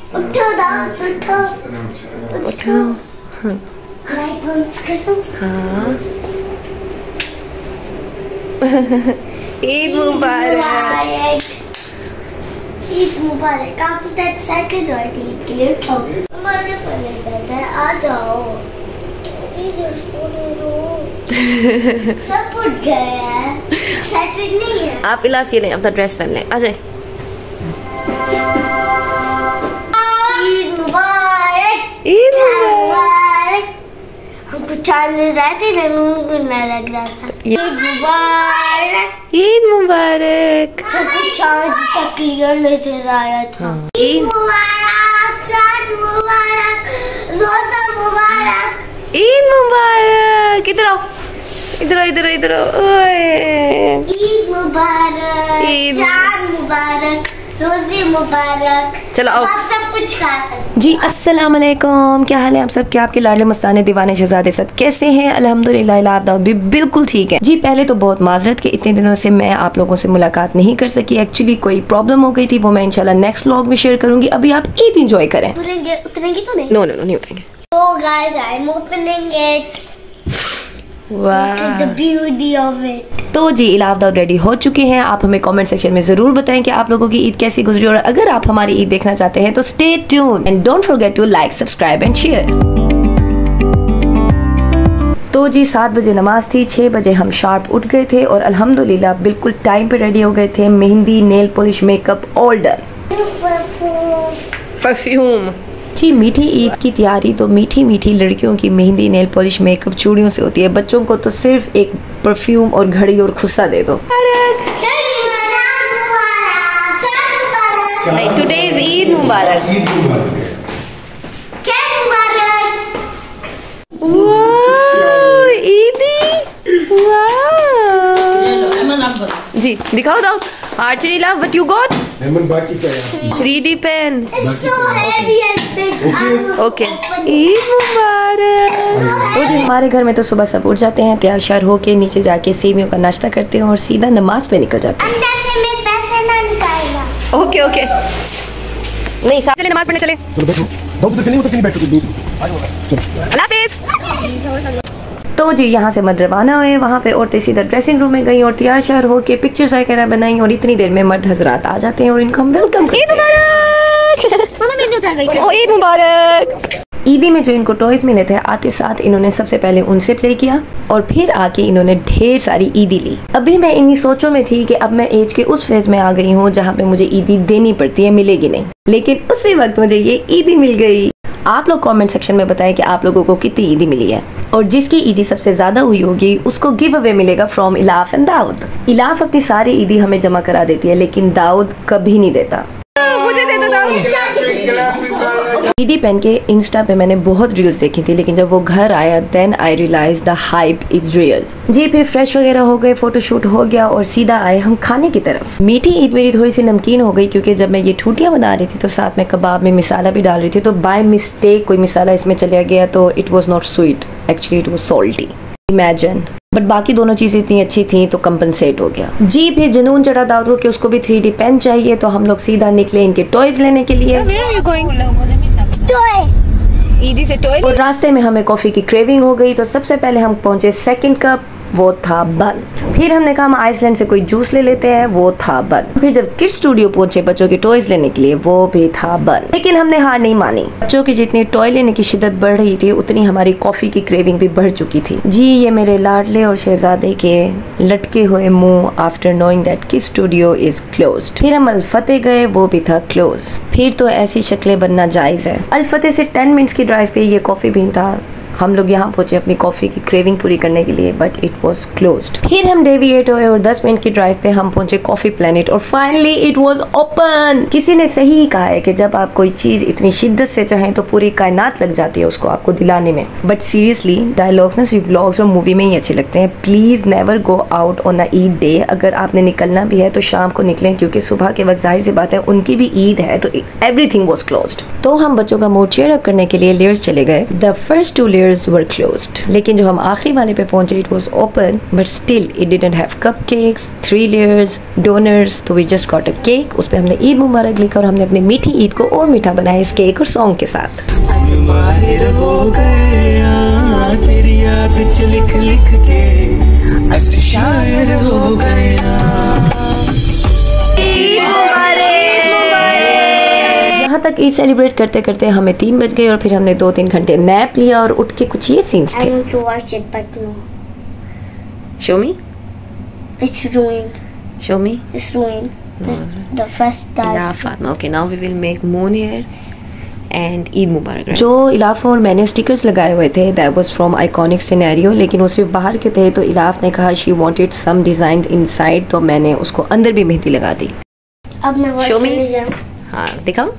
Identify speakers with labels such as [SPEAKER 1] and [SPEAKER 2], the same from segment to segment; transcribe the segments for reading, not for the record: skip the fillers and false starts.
[SPEAKER 1] उठो। हाँ। ईद मुबारक।
[SPEAKER 2] ईद मुबारक। आप तो एक्साइटेड हो ईद के लिए। उठो, मजे पड़ने जाता है, आ जाओ। सब उठ गए हैं, एक्साइटेड नहीं है।
[SPEAKER 1] आप इलाफ ये लें, अपना ड्रेस पहन लें, आ जाए।
[SPEAKER 2] ईद मुबारक।
[SPEAKER 1] ईद मुबारक।
[SPEAKER 2] हमको चांद रहते थे, मुंह ना लग रहा था। ईद मुबारक।
[SPEAKER 1] ईद मुबारक।
[SPEAKER 2] हमको चांद तक क्लियर नजर आया था।
[SPEAKER 1] ईद
[SPEAKER 2] मुबारक, चांद मुबारक, रोजा मुबारक।
[SPEAKER 1] ईद मुबारक। इधर आओ, इधर आओ।
[SPEAKER 2] ईद मुबारक, चांद मुबारक, रोजे मुबारक।
[SPEAKER 1] चलो आओ,
[SPEAKER 2] आप सब कुछ खा सकते।
[SPEAKER 1] जी अस्सलाम वालेकुम। क्या हाल है आप सब? क्या आपके लाडले मस्ताने दीवाने शहजादे सब कैसे हैं? अल्हम्दुलिल्लाह आप दाऊद भी बिल्कुल ठीक है। जी पहले तो बहुत माजरत के इतने दिनों से मैं आप लोगों से मुलाकात नहीं कर सकी। एक्चुअली कोई प्रॉब्लम हो गई थी, वो मैं इंशाल्लाह नेक्स्ट व्लॉग में शेयर करूंगी। अभी आप ईद एंजॉय करें।
[SPEAKER 2] उतरेंगी तो नहीं?
[SPEAKER 1] नो नहीं उठेंगे।
[SPEAKER 2] So guys, I'm opening it.
[SPEAKER 1] वाह,
[SPEAKER 2] Look at the beauty of it.
[SPEAKER 1] तो जी इलाफ दाऊद रेडी हो चुके हैं। आप हमें कमेंट सेक्शन में जरूर बताएं कि आप लोगों की ईद कैसी गुजरी, और अगर आप हमारी ईद देखना चाहते हैं तो stay tune and don't forget to like, subscribe and share. तो जी 7 बजे नमाज थी, 6 बजे हम शार्प उठ गए थे और अल्हम्दुलिल्लाह बिल्कुल टाइम पे रेडी हो गए थे। Mehndi, nail polish, makeup all done. Perfume. जी मीठी ईद की तैयारी तो मीठी मीठी लड़कियों की मेहंदी, नेल पॉलिश, मेकअप, चूड़ियों से होती है। बच्चों को तो सिर्फ एक परफ्यूम और घड़ी और खुस्सा दे दो। नहीं, टुडे इज ईद मुबारक। जी दिखाओ Dawood. Archery love, what you got?
[SPEAKER 3] बाकी चाहिए
[SPEAKER 1] 3D pen.
[SPEAKER 2] So
[SPEAKER 1] okay, Eid मुबारक। तो जी हमारे घर में तो सुबह सब उठ जाते हैं, तैयार श्यार होके नीचे जाके सेवियों का नाश्ता करते हैं और सीधा नमाज पे निकल जाते हैं।
[SPEAKER 2] अंदर से मैं पैसे ना निकालना।
[SPEAKER 1] ओके ओके, नहीं साथ चले, नमाज पढ़ने चले। अल्लाह हाफिज़। तो जी यहाँ से मर्द रवाना हुए। वहाँ पे औरतें सीधा ड्रेसिंग रूम में गई और तैयार श्यार होके पिक्चर्स वगैरह बनाई और इतनी देर में मर्द हजरात आ जाते हैं और इनको हम वेलकम करते हैं। ईद मुबारक। ईदी में जो इनको टॉयज मिले थे, आते साथ इन्होंने सबसे पहले उनसे प्ले किया और फिर आके इन्होंने ढेर सारी ईदी ली। अभी मैं इन्हीं सोचों में थी कि अब मैं एज के उस फेज में आ गई हूँ जहाँ पे मुझे ईदी देनी पड़ती है, मिलेगी नहीं, लेकिन उसी वक्त मुझे ये ईदी मिल गई। आप लोग कमेंट सेक्शन में बताएं कि आप लोगों को कितनी ईदी मिली है, और जिसकी ईदी सबसे ज्यादा हुई होगी उसको गिव अवे मिलेगा फ्रॉम इलाफ एंड दाऊद। इलाफ अपनी सारी ईदी हमें जमा करा देती है, लेकिन दाऊद कभी नहीं देता। मुझे दे दो दाऊद। ईदी पेन के इंस्टा पे मैंने बहुत रील्स देखी थी, लेकिन जब वो घर आया then I realise the hype is real. जी फिर फ्रेश वगैरह हो गए, फोटोशूट हो गया और सीधा आए हम खाने की तरफ। मीठी ईद मेरी थोड़ी सी नमकीन हो गई क्योंकि जब मैं ये ठूटियाँ बना रही थी तो साथ में कबाब में मिसाला भी डाल रही थी, तो बाय मिस्टेक कोई मिसाला इसमें चला गया, तो it was not sweet, actually it was salty, imagine. But बाकी दोनों चीज़ें इतनी अच्छी थी तो कंपनसेट हो गया। जी फिर जुनून चढ़ा दाऊद को कि उसको भी 3D पेन चाहिए, तो हम लोग सीधा निकले इनके टॉयज लेने के लिए। ईदी से टॉय। और रास्ते में हमें कॉफी की क्रेविंग हो गई, तो सबसे पहले हम पहुंचे सेकंड कप, वो था बंद। फिर हमने कहा हम आइसलैंड से कोई जूस ले लेते हैं, वो था बंद। फिर जब किड्स स्टूडियो पहुंचे बच्चों के टॉयज लेने के लिए, वो भी था बंद। लेकिन हमने हार नहीं मानी। बच्चों की जितनी टॉय लेने की शिद्दत बढ़ रही थी, उतनी हमारी कॉफी की क्रेविंग भी बढ़ चुकी थी। जी ये मेरे लाडले और शहजादे के लटके हुए मुंह after knowing that kids studio is closed. फिर हम अल-फतेह गए, वो भी था क्लोज। फिर तो ऐसी शक्लें बनना जायज है। अल-फतेह से 10 मिनट्स की ड्राइव पे ये कॉफी भी था। हम लोग यहाँ पहुंचे अपनी कॉफ़ी की क्रेविंग पूरी करने के लिए, बट इट वॉज क्लोज्ड। फिर हम डेविएट हुए और 10 मिनट की ड्राइव पे हम पहुंचे कॉफी प्लेनेट और फाइनली इट वॉज ओपन। किसी ने सही कहा है कि जब आप कोई चीज़ इतनी शिद्दत से चाहें तो पूरी कायनात लग जाती है उसको आपको दिलाने में। बट सीरियसली डायलॉग्स ना सिर्फ व्लॉग्स और मूवी में ही अच्छे लगते हैं। Please never go out on a Eid day. अगर आपने निकलना भी है तो शाम को निकलें, क्योंकि सुबह के वक्त जाहिर सी बात है उनकी भी ईद है, तो एवरीथिंग वॉज क्लोज्ड। तो हम बच्चों का मूड चीयर अप करने के लिए लेयर्स चले गए। The first 2 layers were closed, लेकिन जो हम आखिरी वाले पे पहुंचे it was open, but still it didn't have cupcakes, 3 layers, donors. तो we just got a cake, उस पे हमने ईद मुबारक लिखा और हमने अपनी मीठी ईद को और मीठा बनाया इस केक और सॉन्ग के साथ। तेरी याद च लिख लिख के ऐसे शायर हो गया। यहाँ तक ईद सेलिब्रेट करते करते हमें 3 बज गए और फिर हमने 2-3 घंटे नैप लिया और उठ के कुछ ये सीन्स थे।
[SPEAKER 2] I want to watch it, but no.
[SPEAKER 1] Show me.
[SPEAKER 2] It's ruined.
[SPEAKER 1] Show me.
[SPEAKER 2] It's ruined. The first task.
[SPEAKER 1] Okay, now we will make moon here and Eid मुबारक। जो इलाफ और मैंने स्टिकर्स लगाए हुए थे that was from iconic scenario, लेकिन वो सिर्फ बाहर के थे, तो इलाफ ने कहा she wanted some design inside, तो मैंने उसको अंदर भी मेहंदी लगा दी।
[SPEAKER 2] अब मैं वॉच करने जाऊँ।
[SPEAKER 1] हाँ दिखाओ।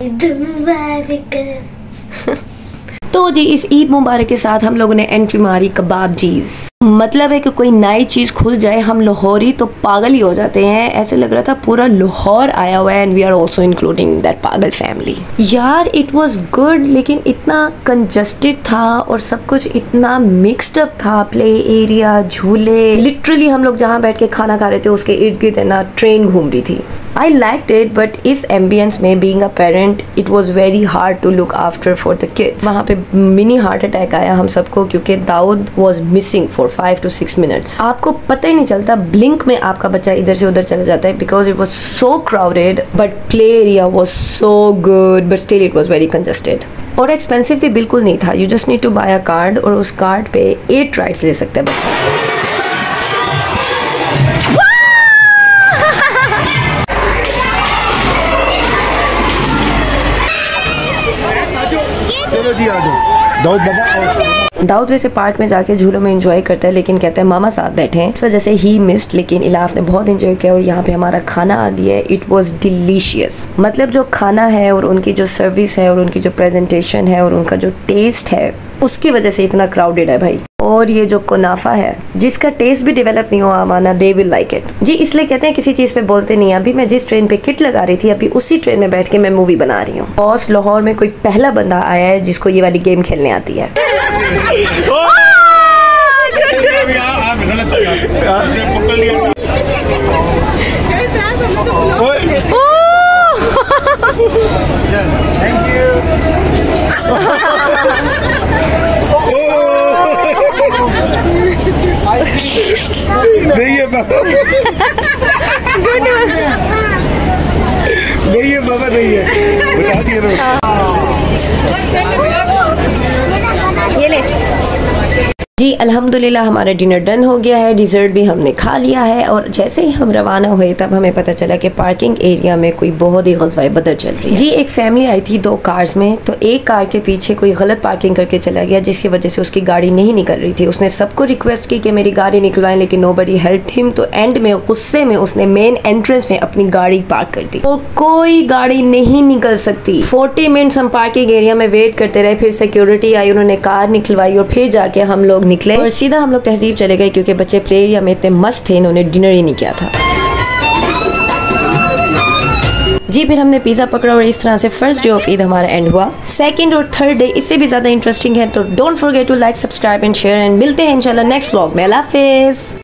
[SPEAKER 2] ईद मुबारक।
[SPEAKER 1] तो जी इस ईद मुबारक के साथ हम लोगों ने एंट्री मारी कबाब चीज। मतलब है कि कोई नई चीज खुल जाए हम लाहौरी तो पागल ही हो जाते हैं। ऐसे लग रहा था पूरा लाहौर आया हुआ है and we are also including that पागल फैमिली। यार इट वाज गुड, लेकिन इतना कंजस्टेड था और सब कुछ इतना मिक्सड अप था। प्ले एरिया, झूले, लिटरली हम लोग जहाँ बैठ के खाना खा रहे थे उसके इर्द गिर्द ना ट्रेन घूम रही थी। I liked it, but इस एम्बियंस में being a parent it was very hard to look after for the kids। वहाँ पे मिनी हार्ट अटैक आया हम सबको क्योंकि Dawood was missing for 5 to 6 minutes। आपको पता ही नहीं चलता, ब्लिंक में आपका बच्चा इधर से उधर चला जाता है because it was so crowded, but play area was so good, but still it was very congested। और एक्सपेंसिव भी बिल्कुल नहीं था। You just need to buy a card और उस कार्ड पे 8 राइड्स ले सकता है बच्चा।
[SPEAKER 3] जी आ जाओ। दाऊद बाबा
[SPEAKER 1] दाऊद वैसे पार्क में जाके झूलों में एंजॉय करता है, लेकिन कहता है मामा साथ बैठे हैं, इस वजह से ही मिस्ड। लेकिन इलाफ ने बहुत एंजॉय किया और यहाँ पे हमारा खाना आ गया है। It was delicious. मतलब जो खाना है और उनकी जो सर्विस है और उनकी जो प्रेजेंटेशन है और उनका जो टेस्ट है उसकी वजह से इतना क्राउडेड है भाई। और ये जो कुनाफा है जिसका टेस्ट भी डेवलप नहीं हुआ माना, दे विल लाइक इट जी। इसलिए कहते हैं किसी चीज पे बोलते नहीं। अभी मैं जिस ट्रेन पे किट लगा रही थी अभी उसी ट्रेन में बैठ के मैं मूवी बना रही हूँ। और लाहौर में कोई पहला बंदा आया है जिसको ये वाली गेम खेलने आती है।
[SPEAKER 3] नहीं है बाबा, नहीं है बाबा, नहीं है, बता दिए ना।
[SPEAKER 1] ये ले जी। अल्हम्दुलिल्लाह हमारा डिनर डन हो गया है, डिज़र्ट भी हमने खा लिया है। और जैसे ही हम रवाना हुए तब हमें पता चला कि पार्किंग एरिया में कोई बहुत ही ग़ज़वाए बदर चल रही है जी। एक फैमिली आई थी 2 कार्स में, तो एक कार के पीछे कोई गलत पार्किंग करके चला गया जिसकी वजह से उसकी गाड़ी नहीं निकल रही थी। उसने सबको रिक्वेस्ट की कि मेरी गाड़ी निकलवाएं, लेकिन नोबडी हेल्प्ड हिम। तो एंड में गुस्से में उसने मेन एंट्रेंस में अपनी गाड़ी पार्क कर दी और कोई गाड़ी नहीं निकल सकती। 40 मिनट्स हम पार्किंग एरिया में वेट करते रहे, फिर सिक्योरिटी आई, उन्होंने कार निकलवाई और फिर जाके हम लोग निकले और सीधा हम लोग तहजीब चले गए क्योंकि बच्चे प्ले एरिया में इतने मस्त थे, इन्होंने डिनर ही नहीं किया था जी। फिर हमने पिज़्ज़ा पकड़ा और इस तरह से फर्स्ट डे ऑफ ईद हमारा एंड हुआ। सेकंड और थर्ड डे इससे भी ज़्यादा इंटरेस्टिंग है, तो don't forget to like, subscribe and share and मिलते हैं इंशाल्लाह नेक्स्ट व्लॉग में। अल्लाह हाफिज़।